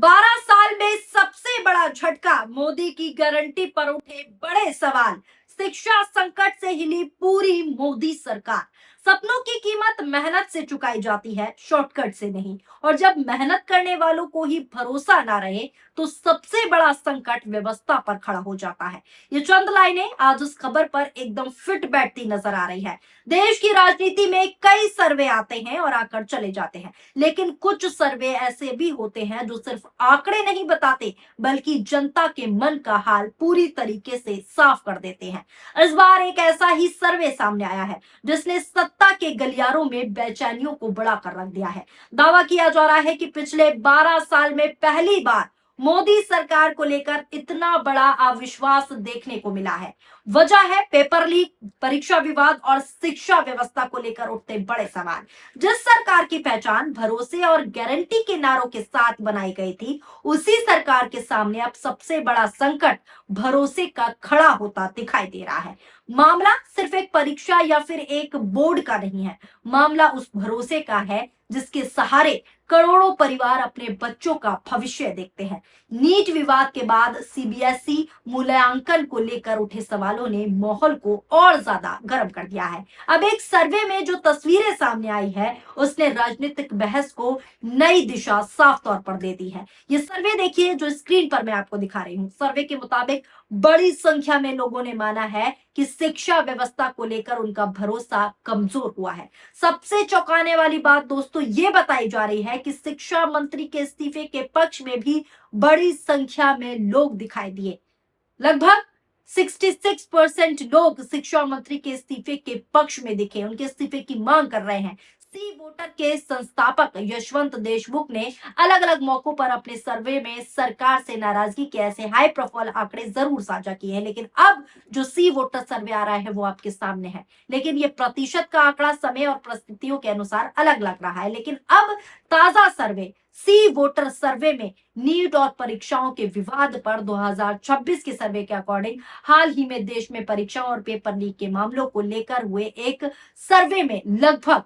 12 साल में सबसे बड़ा झटका, मोदी की गारंटी पर उठे बड़े सवाल। शिक्षा संकट से हिली पूरी मोदी सरकार। सपनों की कीमत मेहनत से चुकाई जाती है, शॉर्टकट से नहीं। और जब मेहनत करने वालों को ही भरोसा ना रहे तो सबसे बड़ा संकट व्यवस्था पर खड़ा हो जाता है। ये चंद लाइनें आज उस खबर पर एकदम फिट बैठती नजर आ रही है। देश की राजनीति में कई सर्वे आते हैं और आकर चले जाते हैं, लेकिन कुछ सर्वे ऐसे भी होते हैं जो सिर्फ आंकड़े नहीं बताते, बल्कि जनता के मन का हाल पूरी तरीके से साफ कर देते हैं। इस बार एक ऐसा ही सर्वे सामने आया है जिसने सत्ता के गलियारों में बेचैनियों को बढ़ा कर रख दिया है। दावा किया जा रहा है कि पिछले 12 साल में पहली बार मोदी सरकार को लेकर इतना बड़ा अविश्वास देखने को मिला है। वजह है पेपर लीक, परीक्षा विवाद और शिक्षा व्यवस्था को लेकर उठते बड़े सवाल। जिस सरकार की पहचान भरोसे और गारंटी के नारों के साथ बनाई गई थी, उसी सरकार के सामने अब सबसे बड़ा संकट भरोसे का खड़ा होता दिखाई दे रहा है। मामला सिर्फ एक परीक्षा या फिर एक बोर्ड का नहीं है, मामला उस भरोसे का है जिसके सहारे करोड़ों परिवार अपने बच्चों का भविष्य देखते हैं। नीट विवाद के बाद सीबीएसई मूल्यांकन को लेकर उठे सवालों ने माहौल को और ज्यादा गर्म कर दिया है। अब एक सर्वे में जो तस्वीरें सामने आई है, उसने राजनीतिक बहस को नई दिशा साफ तौर पर दे दी है। ये सर्वे देखिए जो स्क्रीन पर मैं आपको दिखा रही हूँ। सर्वे के मुताबिक बड़ी संख्या में लोगों ने माना है कि शिक्षा व्यवस्था को लेकर उनका भरोसा कमजोर हुआ है। सबसे चौंकाने वाली बात दोस्तों ये बताई जा रही है कि शिक्षा मंत्री के इस्तीफे के पक्ष में भी बड़ी संख्या में लोग दिखाई दिए। लगभग 66% लोग शिक्षा मंत्री के इस्तीफे के पक्ष में दिखे, उनके इस्तीफे की मांग कर रहे हैं। सी वोटर के संस्थापक यशवंत देशमुख ने अलग अलग मौकों पर अपने सर्वे में सरकार से नाराजगी के ऐसे हाई प्रोफाइल आंकड़े जरूर साझा किए हैं, लेकिन अब जो सी वोटर सर्वे आ रहा है वो आपके सामने है। लेकिन ये प्रतिशत का आंकड़ा समय और परिस्थितियों के अनुसार अलग लग रहा है। लेकिन अब ताजा सर्वे सी वोटर सर्वे में नीट और परीक्षाओं के विवाद पर 2026 के सर्वे के अकॉर्डिंग हाल ही में देश में परीक्षाओं और पेपर लीक के मामलों को लेकर हुए एक सर्वे में लगभग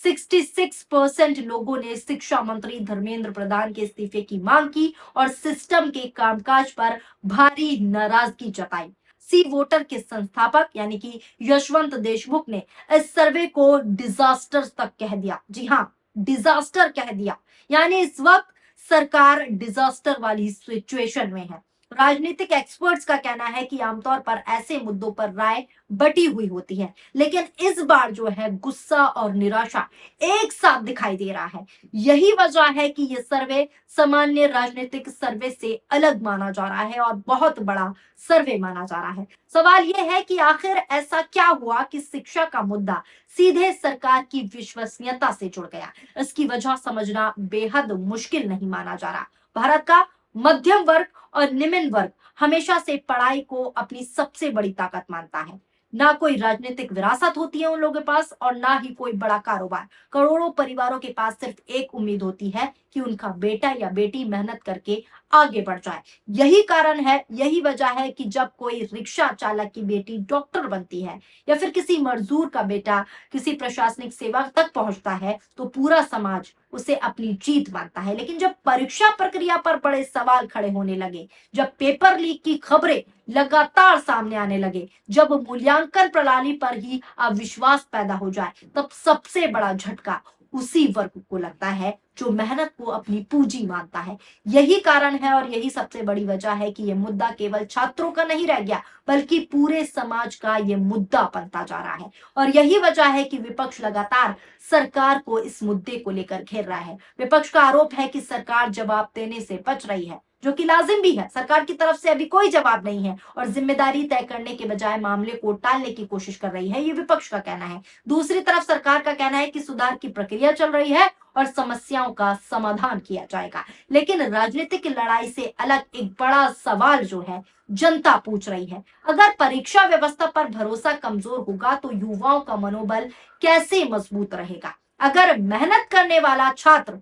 66% लोगों ने शिक्षा मंत्री धर्मेंद्र प्रधान के इस्तीफे की मांग की और सिस्टम के कामकाज पर भारी नाराजगी जताई। सी वोटर के संस्थापक यानी कि यशवंत देशमुख ने इस सर्वे को डिजास्टर तक कह दिया। जी हाँ, डिजास्टर कह दिया। यानी इस वक्त सरकार डिजास्टर वाली सिचुएशन में है। राजनीतिक एक्सपर्ट्स का कहना है कि आमतौर पर ऐसे मुद्दों पर राय बटी हुई होती है, लेकिन इस बार जो है गुस्सा और निराशा एक साथ दिखाई दे रहा है। यही वजह है कि ये सर्वे सामान्य राजनीतिक सर्वे से अलग माना जा रहा है और बहुत बड़ा सर्वे माना जा रहा है। सवाल यह है कि आखिर ऐसा क्या हुआ कि शिक्षा का मुद्दा सीधे सरकार की विश्वसनीयता से जुड़ गया। इसकी वजह समझना बेहद मुश्किल नहीं माना जा रहा। भारत का मध्यम वर्ग और निम्न वर्ग हमेशा से पढ़ाई को अपनी सबसे बड़ी ताकत मानता है। ना कोई राजनीतिक विरासत होती है उन लोगों के पास और ना ही कोई बड़ा कारोबार। करोड़ों परिवारों के पास सिर्फ एक उम्मीद होती है कि उनका बेटा या बेटी मेहनत करके आगे बढ़ जाए। यही कारण है, यही वजह है कि जब कोई रिक्शा चालक की बेटी डॉक्टर बनती है या फिर किसी मजदूर का बेटा किसी प्रशासनिक सेवा तक पहुंचता है तो पूरा समाज उसे अपनी जीत मानता है। लेकिन जब परीक्षा प्रक्रिया पर बड़े सवाल खड़े होने लगे, जब पेपर लीक की खबरें लगातार सामने आने लगे, जब मूल्यांकन प्रणाली पर ही अविश्वास पैदा हो जाए, तब सबसे बड़ा झटका उसी वर्ग को लगता है जो मेहनत को अपनी पूंजी मानता है। यही कारण है और यही सबसे बड़ी वजह है कि यह मुद्दा केवल छात्रों का नहीं रह गया, बल्कि पूरे समाज का यह मुद्दा बनता जा रहा है। और यही वजह है कि विपक्ष लगातार सरकार को इस मुद्दे को लेकर घेर रहा है। विपक्ष का आरोप है कि सरकार जवाब देने से बच रही है, जो कि लाजिम भी है। सरकार की तरफ से अभी कोई जवाब नहीं है और जिम्मेदारी तय करने के बजाय मामले को टालने की कोशिश कर रही है, ये विपक्ष का कहना है। दूसरी तरफ सरकार का कहना है कि सुधार की प्रक्रिया चल रही है और समस्याओं का समाधान किया जाएगा। लेकिन राजनीतिक लड़ाई से अलग एक बड़ा सवाल जो है जनता पूछ रही है, अगर परीक्षा व्यवस्था पर भरोसा कमजोर होगा तो युवाओं का मनोबल कैसे मजबूत रहेगा? अगर मेहनत करने वाला छात्र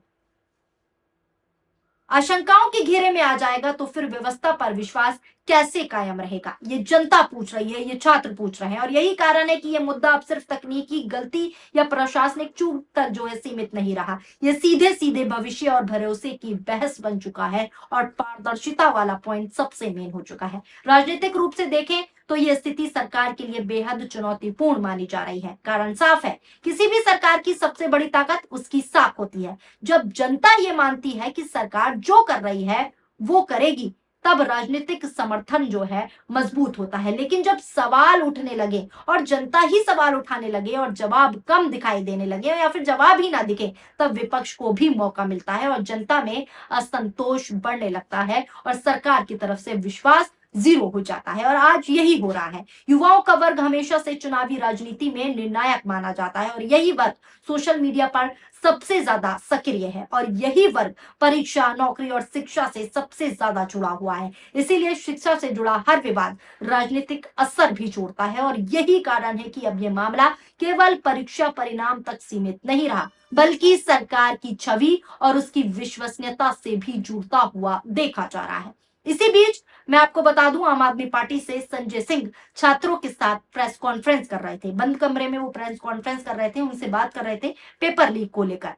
आशंकाओं के घेरे में आ जाएगा तो फिर व्यवस्था पर विश्वास कैसे कायम रहेगा, ये जनता पूछ रही है, ये छात्र पूछ रहे हैं। और यही कारण है कि ये मुद्दा अब सिर्फ तकनीकी गलती या प्रशासनिक चूक तक जो है सीमित नहीं रहा, ये सीधे सीधे भविष्य और भरोसे की बहस बन चुका है और पारदर्शिता वाला पॉइंट सबसे मेन हो चुका है। राजनीतिक रूप से देखें तो ये स्थिति सरकार के लिए बेहद चुनौतीपूर्ण मानी जा रही है। कारण साफ है, किसी भी सरकार की सबसे बड़ी ताकत उसकी साख होती है। जब जनता ये मानती है कि सरकार जो कर रही है वो करेगी, तब राजनीतिक समर्थन जो है मजबूत होता है। लेकिन जब सवाल उठने लगे और जनता ही सवाल उठाने लगे और जवाब कम दिखाई देने लगे या फिर जवाब ही ना दिखे, तब विपक्ष को भी मौका मिलता है और जनता में असंतोष बढ़ने लगता है और सरकार की तरफ से विश्वास जीरो हो जाता है। और आज यही हो रहा है। युवाओं का वर्ग हमेशा से चुनावी राजनीति में निर्णायक माना जाता है और यही वर्ग सोशल मीडिया पर सबसे ज्यादा सक्रिय है और यही वर्ग परीक्षा, नौकरी और शिक्षा से सबसे ज्यादा जुड़ा हुआ है। इसीलिए शिक्षा से जुड़ा हर विवाद राजनीतिक असर भी छोड़ता है और यही कारण है कि अब यह मामला केवल परीक्षा परिणाम तक सीमित नहीं रहा, बल्कि सरकार की छवि और उसकी विश्वसनीयता से भी जुड़ता हुआ देखा जा रहा है। इसी बीच मैं आपको बता दूं, आम आदमी पार्टी से संजय सिंह छात्रों के साथ प्रेस कॉन्फ्रेंस कर रहे थे। बंद कमरे में वो प्रेस कॉन्फ्रेंस कर रहे थे, उनसे बात कर रहे थे पेपर लीक को लेकर,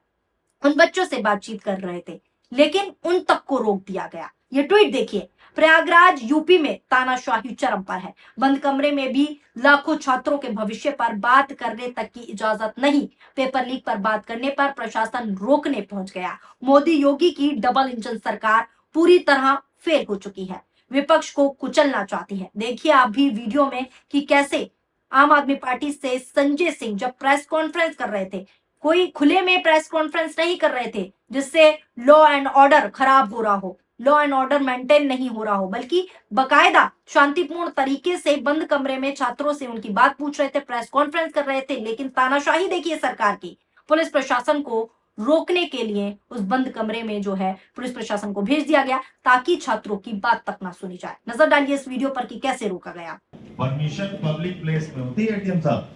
उन बच्चों से बातचीत कर रहे थे, लेकिन उन तक को रोक दिया गया। ये ट्वीट देखिए, प्रयागराज यूपी में तानाशाही चरम पर है। बंद कमरे में भी लाखों छात्रों के भविष्य पर बात करने तक की इजाजत नहीं। पेपर लीक पर बात करने पर प्रशासन रोकने पहुंच गया। मोदी योगी की डबल इंजन सरकार पूरी तरह फेल हो चुकी है, विपक्ष को कुचलना चाहती है। देखिए आप भी वीडियो में कि कैसे आम आदमी पार्टी से संजय सिंह जब प्रेस कॉन्फ्रेंस कर रहे थे, कोई खुले में प्रेस कॉन्फ्रेंस नहीं कर रहे थे जिससे लॉ एंड ऑर्डर खराब हो रहा हो, लॉ एंड ऑर्डर मेंटेन नहीं हो रहा हो, बल्कि बकायदा शांतिपूर्ण तरीके से बंद कमरे में छात्रों से उनकी बात पूछ रहे थे, प्रेस कॉन्फ्रेंस कर रहे थे। लेकिन तानाशाही देखिए सरकार की, पुलिस प्रशासन को रोकने के लिए उस बंद कमरे में जो है पुलिस प्रशासन को भेज दिया गया ताकि छात्रों की बात तक ना सुनी जाए। नजर डालिए इस वीडियो पर कि कैसे रोका गया। परमिशन पब्लिक प्लेस में होती है एटीएम साहब,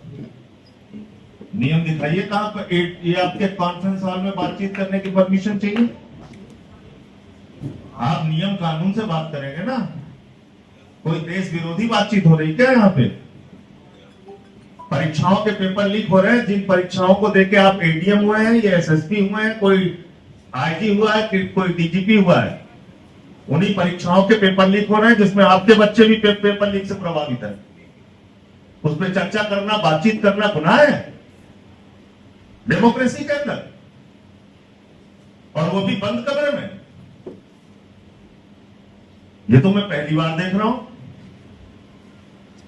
नियम दिखाइए कहां पर ये आपके कॉन्फ्रेंस हॉल में बातचीत करने की परमिशन चाहिए। आप नियम कानून से बात करेंगे ना, कोई देश विरोधी बातचीत हो रही क्या यहाँ पे? परीक्षाओं के पेपर लीक हो रहे हैं, जिन परीक्षाओं को देके आप एडीएम हुए हैं या एसएसपी हुए हैं, कोई आईजी हुआ है, कोई डीजीपी हुआ है, उन्हीं परीक्षाओं के पेपर लीक हो रहे हैं जिसमें आपके बच्चे भी पेपर लीक से प्रभावित है। उस पर चर्चा करना, बातचीत करना गुनाह है डेमोक्रेसी के अंदर, और वो भी बंद कमरे में। ये तो मैं पहली बार देख रहा हूं।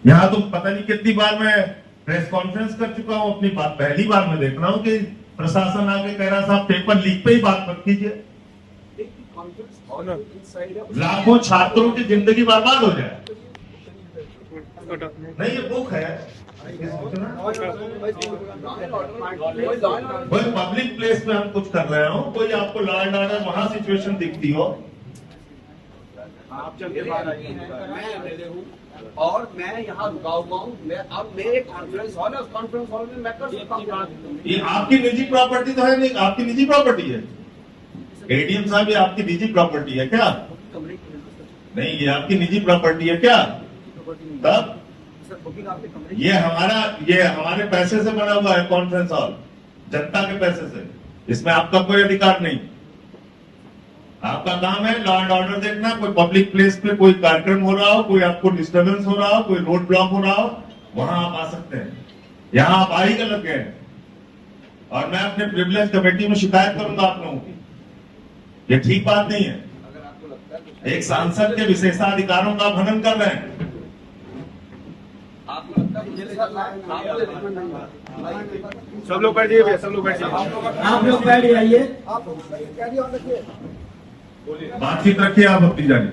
यहां तो पता नहीं कितनी बार मैं प्रेस कॉन्फ्रेंस कर चुका हूं, अपनी बात पहली बार मैं देख रहा हूं कि प्रशासन आके कह रहा साहब पेपर लीक पे ही बात मत कीजिए, लाखों छात्रों की जिंदगी बर्बाद हो जाए। नहीं ये बुक है, कोई पब्लिक प्लेस में हम कुछ कर रहे हो, कोई आपको लॉ एंड ऑर्डर वहां सिचुएशन दिखती हो, आप जब मैं हूँ और मैं यहाँ रुका हुआ हूँ, मैं अब मेरे कॉन्फ्रेंस हॉल है, उस कॉन्फ्रेंस हॉल में मैं कर सकता हूँ। ये आपकी निजी प्रॉपर्टी तो है नहीं, आपकी निजी प्रॉपर्टी है एडीएम साहब, ये आपकी निजी प्रॉपर्टी है क्या? नहीं ये आपकी निजी प्रॉपर्टी है क्या? तब ये हमारे पैसे से बना हुआ है कॉन्फ्रेंस हॉल, जनता के पैसे से, इसमें आपका कोई अधिकार नहीं। आपका काम है लॉ एंड ऑर्डर देखना। कोई पब्लिक प्लेस पे कोई कार्यक्रम हो रहा हो, कोई आपको डिस्टर्बेंस हो रहा हो, कोई रोड ब्लॉक हो रहा हो, वहां आप आ सकते हैं। यहां आप आ ही गलत गए और मैं अपने प्रिविलेज कमेटी में शिकायत करूंगा आप लोगों की। ये ठीक बात नहीं है। एक सांसद के विशेषाधिकारों का हनन कर रहे हैं। सब लोग बैठ जाइए, सब लोग बैठ जाइए, आप लोग बैठ जाइए, बातचीत रखिए आप अपनी जानी।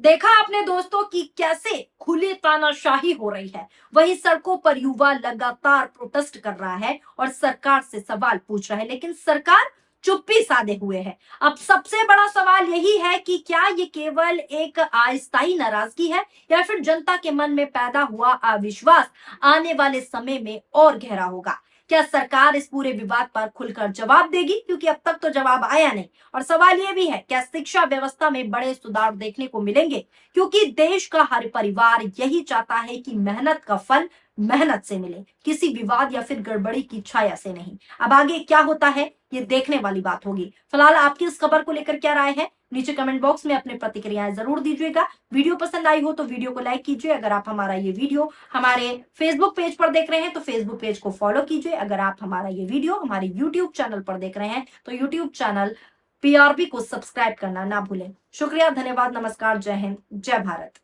देखा आपने दोस्तों कि कैसे खुली तानाशाही हो रही है। वही सड़कों पर युवा लगातार प्रोटेस्ट कर रहा है और सरकार से सवाल पूछ रहा है, लेकिन सरकार चुप्पी साधे हुए है। अब सबसे बड़ा सवाल यही है कि क्या ये केवल एक अस्थायी नाराजगी है या फिर जनता के मन में पैदा हुआ अविश्वास आने वाले समय में और गहरा होगा। क्या सरकार इस पूरे विवाद पर खुलकर जवाब देगी, क्योंकि अब तक तो जवाब आया नहीं। और सवाल ये भी है, क्या शिक्षा व्यवस्था में बड़े सुधार देखने को मिलेंगे, क्योंकि देश का हर परिवार यही चाहता है कि मेहनत का फल मेहनत से मिले, किसी विवाद या फिर गड़बड़ी की छाया से नहीं। अब आगे क्या होता है ये देखने वाली बात होगी। फिलहाल आपकी इस खबर को लेकर क्या राय है, नीचे कमेंट बॉक्स में अपनी प्रतिक्रियाएं जरूर दीजिएगा। वीडियो पसंद आई हो तो वीडियो को लाइक कीजिए। अगर आप हमारा ये वीडियो हमारे फेसबुक पेज पर देख रहे हैं तो फेसबुक पेज को फॉलो कीजिए। अगर आप हमारा ये वीडियो हमारे यूट्यूब चैनल पर देख रहे हैं तो यूट्यूब चैनल PRB को सब्सक्राइब करना ना भूलें। शुक्रिया, धन्यवाद, नमस्कार, जय हिंद, जय भारत।